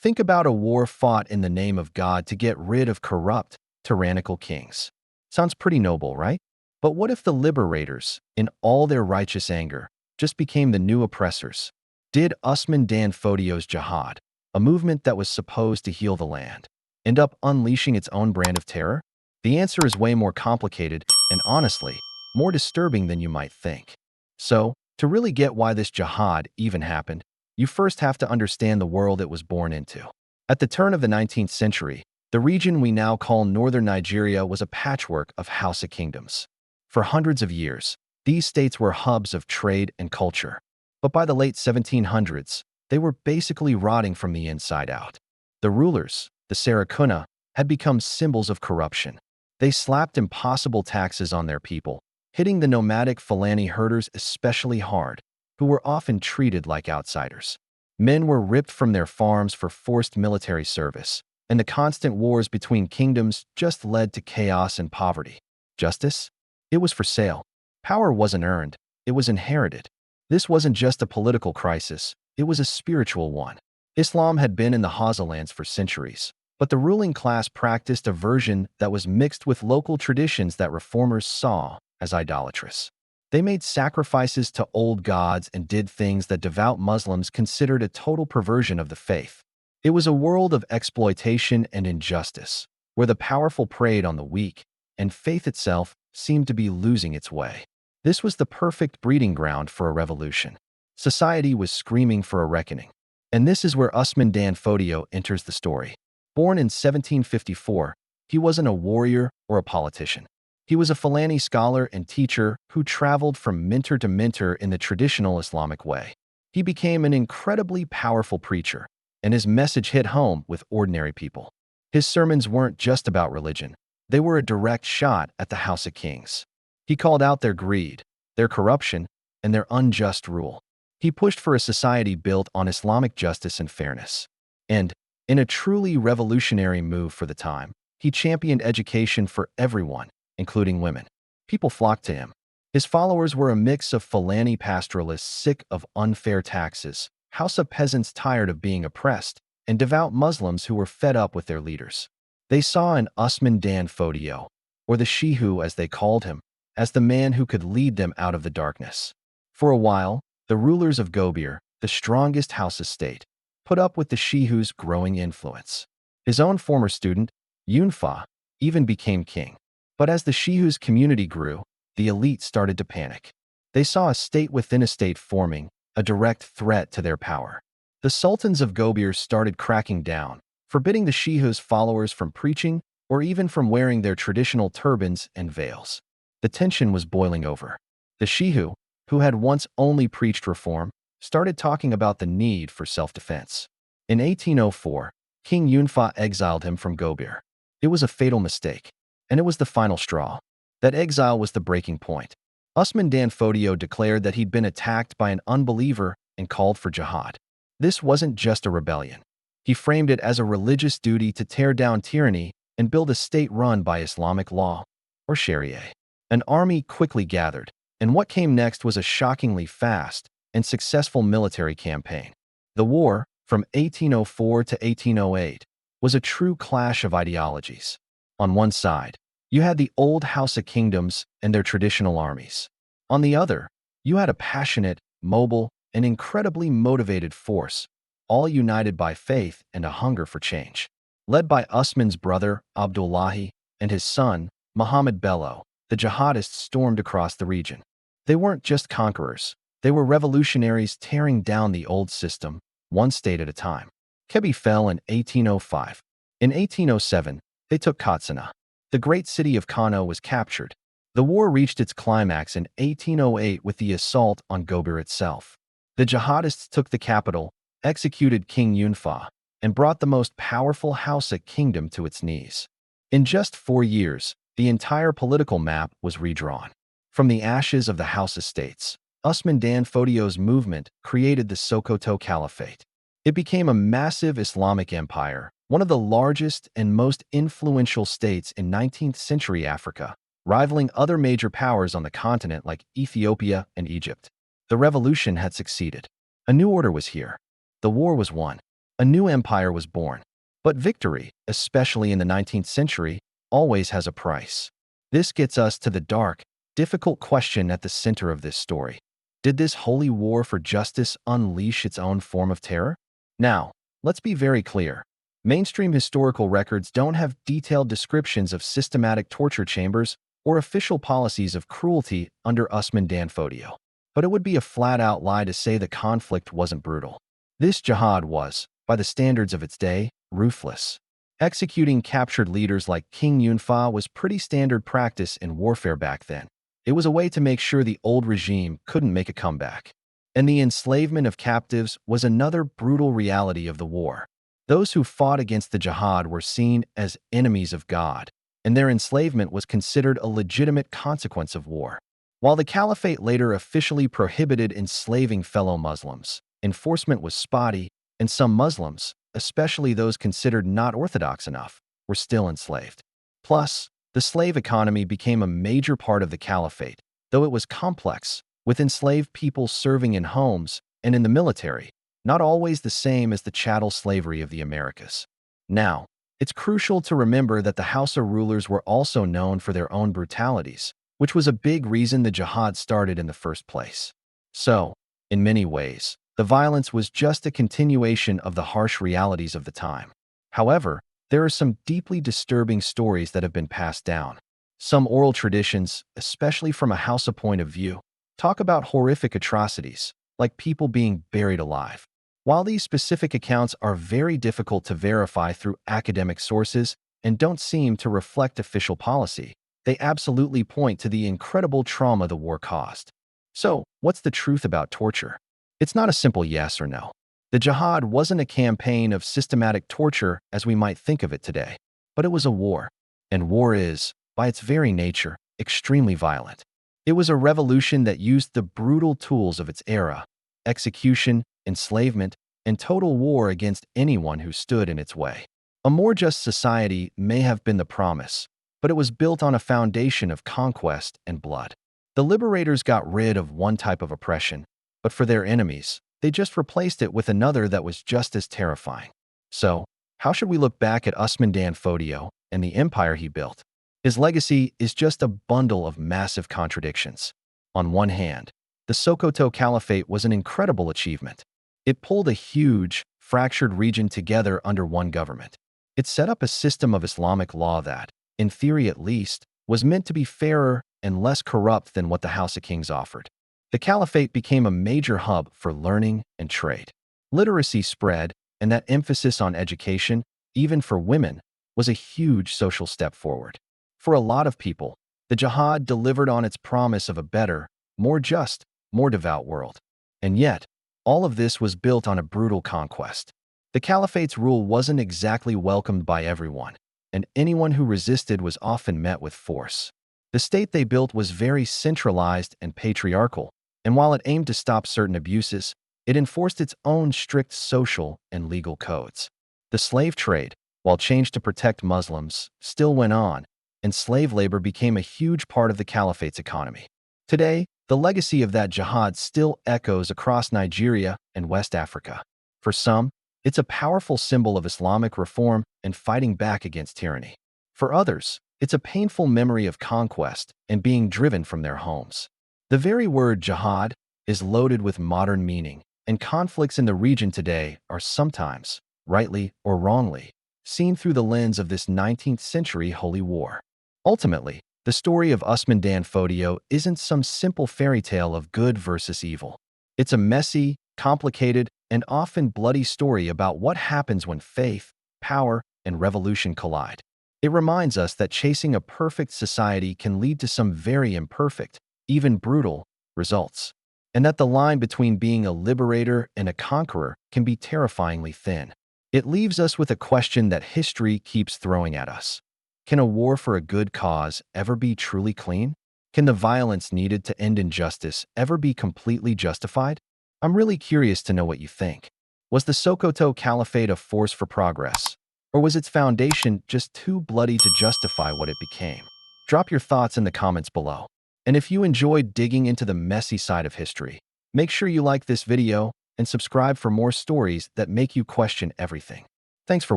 Think about a war fought in the name of God to get rid of corrupt, tyrannical kings. Sounds pretty noble, right? But what if the liberators, in all their righteous anger, just became the new oppressors? Did Usman dan Fodio's jihad, a movement that was supposed to heal the land, end up unleashing its own brand of terror? The answer is way more complicated and, honestly, more disturbing than you might think. So, to really get why this jihad even happened, you first have to understand the world it was born into. At the turn of the 19th century, the region we now call northern Nigeria was a patchwork of Hausa kingdoms. For hundreds of years, these states were hubs of trade and culture. But by the late 1700s, they were basically rotting from the inside out. The rulers, the Sarakuna, had become symbols of corruption. They slapped impossible taxes on their people, hitting the nomadic Fulani herders especially hard, who were often treated like outsiders. Men were ripped from their farms for forced military service, and the constant wars between kingdoms just led to chaos and poverty. Justice? It was for sale. Power wasn't earned, it was inherited. This wasn't just a political crisis, it was a spiritual one. Islam had been in the Hausa lands for centuries, but the ruling class practiced a version that was mixed with local traditions that reformers saw as idolatrous. They made sacrifices to old gods and did things that devout Muslims considered a total perversion of the faith. It was a world of exploitation and injustice, where the powerful preyed on the weak, and faith itself seemed to be losing its way. This was the perfect breeding ground for a revolution. Society was screaming for a reckoning. And this is where Usman dan Fodio enters the story. Born in 1754, he wasn't a warrior or a politician. He was a Fulani scholar and teacher who traveled from mentor to mentor in the traditional Islamic way. He became an incredibly powerful preacher, and his message hit home with ordinary people. His sermons weren't just about religion. They were a direct shot at the Hausa kings. He called out their greed, their corruption, and their unjust rule. He pushed for a society built on Islamic justice and fairness. And, in a truly revolutionary move for the time, he championed education for everyone, including women. People flocked to him. His followers were a mix of Fulani pastoralists sick of unfair taxes, Hausa peasants tired of being oppressed, and devout Muslims who were fed up with their leaders. They saw in Usman dan Fodio, or the Shehu as they called him, as the man who could lead them out of the darkness. For a while, the rulers of Gobir, the strongest Hausa state, put up with the Shehu's growing influence. His own former student, Yunfa, even became king. But as the Shehu's community grew, the elite started to panic. They saw a state within a state forming, a direct threat to their power. The sultans of Gobir started cracking down, forbidding the Shehu's followers from preaching or even from wearing their traditional turbans and veils. The tension was boiling over. The Shehu, who had once only preached reform, started talking about the need for self-defense. In 1804, King Yunfa exiled him from Gobir. It was a fatal mistake, and it was the final straw. That exile was the breaking point. Usman dan Fodio declared that he'd been attacked by an unbeliever and called for jihad. This wasn't just a rebellion. He framed it as a religious duty to tear down tyranny and build a state run by Islamic law, or Sharia. An army quickly gathered, and what came next was a shockingly fast and successful military campaign. The war, from 1804 to 1808, was a true clash of ideologies. On one side, you had the old Hausa kingdoms and their traditional armies. On the other, you had a passionate, mobile, and incredibly motivated force, all united by faith and a hunger for change. Led by Usman's brother, Abdullahi, and his son, Muhammad Bello, the jihadists stormed across the region. They weren't just conquerors. They were revolutionaries tearing down the old system, one state at a time. Kebbi fell in 1805. In 1807, they took Katsina. The great city of Kano was captured. The war reached its climax in 1808 with the assault on Gobir itself. The jihadists took the capital, executed King Yunfa, and brought the most powerful Hausa kingdom to its knees. In just 4 years, the entire political map was redrawn. From the ashes of the Hausa states, Usman dan Fodio's movement created the Sokoto Caliphate. It became a massive Islamic empire, one of the largest and most influential states in 19th century Africa, rivaling other major powers on the continent like Ethiopia and Egypt. The revolution had succeeded. A new order was here. The war was won. A new empire was born. But victory, especially in the 19th century, always has a price. This gets us to the dark, difficult question at the center of this story. Did this holy war for justice unleash its own form of terror? Now, let's be very clear. Mainstream historical records don't have detailed descriptions of systematic torture chambers or official policies of cruelty under Usman dan Fodio. But it would be a flat-out lie to say the conflict wasn't brutal. This jihad was, by the standards of its day, ruthless. Executing captured leaders like King Yunfa was pretty standard practice in warfare back then. It was a way to make sure the old regime couldn't make a comeback. And the enslavement of captives was another brutal reality of the war. Those who fought against the jihad were seen as enemies of God, and their enslavement was considered a legitimate consequence of war. While the Caliphate later officially prohibited enslaving fellow Muslims, enforcement was spotty, and some Muslims, especially those considered not orthodox enough, were still enslaved. Plus, the slave economy became a major part of the Caliphate, though it was complex, with enslaved people serving in homes and in the military, not always the same as the chattel slavery of the Americas. Now, it's crucial to remember that the Hausa rulers were also known for their own brutalities, which was a big reason the jihad started in the first place. So, in many ways, the violence was just a continuation of the harsh realities of the time. However, there are some deeply disturbing stories that have been passed down. Some oral traditions, especially from a Hausa point of view, talk about horrific atrocities, like people being buried alive. While these specific accounts are very difficult to verify through academic sources and don't seem to reflect official policy, they absolutely point to the incredible trauma the war caused. So, what's the truth about torture? It's not a simple yes or no. The jihad wasn't a campaign of systematic torture as we might think of it today, but it was a war. And war is, by its very nature, extremely violent. It was a revolution that used the brutal tools of its era: execution, enslavement, and total war against anyone who stood in its way. A more just society may have been the promise, but it was built on a foundation of conquest and blood. The liberators got rid of one type of oppression, but for their enemies, they just replaced it with another that was just as terrifying. So, how should we look back at Usman dan Fodio and the empire he built? His legacy is just a bundle of massive contradictions. On one hand, the Sokoto Caliphate was an incredible achievement. It pulled a huge, fractured region together under one government. It set up a system of Islamic law that, in theory at least, was meant to be fairer and less corrupt than what the Hausa kings offered. The Caliphate became a major hub for learning and trade. Literacy spread, and that emphasis on education, even for women, was a huge social step forward. For a lot of people, the jihad delivered on its promise of a better, more just, more devout world. And yet, all of this was built on a brutal conquest. The Caliphate's rule wasn't exactly welcomed by everyone, and anyone who resisted was often met with force. The state they built was very centralized and patriarchal, and while it aimed to stop certain abuses, it enforced its own strict social and legal codes. The slave trade, while changed to protect Muslims, still went on, and slave labor became a huge part of the Caliphate's economy. Today, the legacy of that jihad still echoes across Nigeria and West Africa. For some, it's a powerful symbol of Islamic reform and fighting back against tyranny. For others, it's a painful memory of conquest and being driven from their homes. The very word jihad is loaded with modern meaning, and conflicts in the region today are sometimes, rightly or wrongly, seen through the lens of this 19th century holy war. Ultimately, the story of Usman dan Fodio isn't some simple fairy tale of good versus evil. It's a messy, complicated, and often bloody story about what happens when faith, power, and revolution collide. It reminds us that chasing a perfect society can lead to some very imperfect, even brutal, results, and that the line between being a liberator and a conqueror can be terrifyingly thin. It leaves us with a question that history keeps throwing at us. Can a war for a good cause ever be truly clean? Can the violence needed to end injustice ever be completely justified? I'm really curious to know what you think. Was the Sokoto Caliphate a force for progress, or was its foundation just too bloody to justify what it became? Drop your thoughts in the comments below. And if you enjoyed digging into the messy side of history, make sure you like this video and subscribe for more stories that make you question everything. Thanks for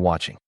watching.